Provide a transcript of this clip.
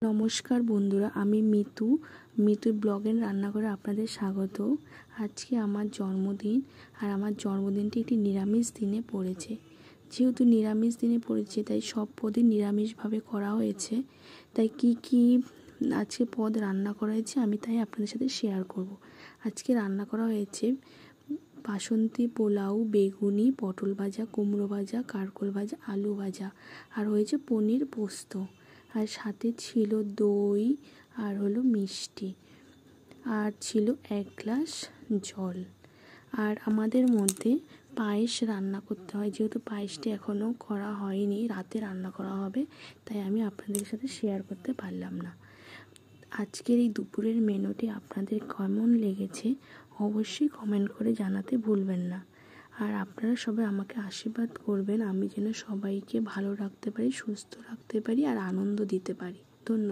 নমস্কার বন্ধুরা, আমি মিতুর ব্লগের রান্নাঘরে আপনাদের স্বাগত। আজকে আমার জন্মদিন, আর আমার জন্মদিনটি একটি নিরামিষ দিনে পড়েছে। যেহেতু নিরামিষ দিনে পড়েছে তাই সব পদই নিরামিষভাবে করা হয়েছে। তাই কি আজকে পদ রান্না করা হয়েছে আমি তাই আপনাদের সাথে শেয়ার করব। আজকে রান্না করা হয়েছে বাসন্তী পোলাও, বেগুনি, পটল ভাজা, কুমড়ো ভাজা, কারকোল ভাজা, আলু ভাজা, আর হয়েছে পনির পোস্ত, আর সাথে ছিল দই, আর হলো মিষ্টি, আর ছিল 1 গ্লাস জল। আর আমাদের মধ্যে পায়েস রান্না করতে হয়, যেহেতু পায়েসটি এখনও করা হয়নি, রাতে রান্না করা হবে, তাই আমি আপনাদের সাথে শেয়ার করতে পারলাম না। আজকের এই দুপুরের মেনুটি আপনাদের কেমন লেগেছে অবশ্যই কমেন্ট করে জানাতে ভুলবেন না। আর আপনারা সবাই আমাকে আশীর্বাদ করবেন, আমি যেন সবাইকে ভালো রাখতে পারি, সুস্থ রাখতে পারি, আর আনন্দ দিতে পারি। ধন্যবাদ।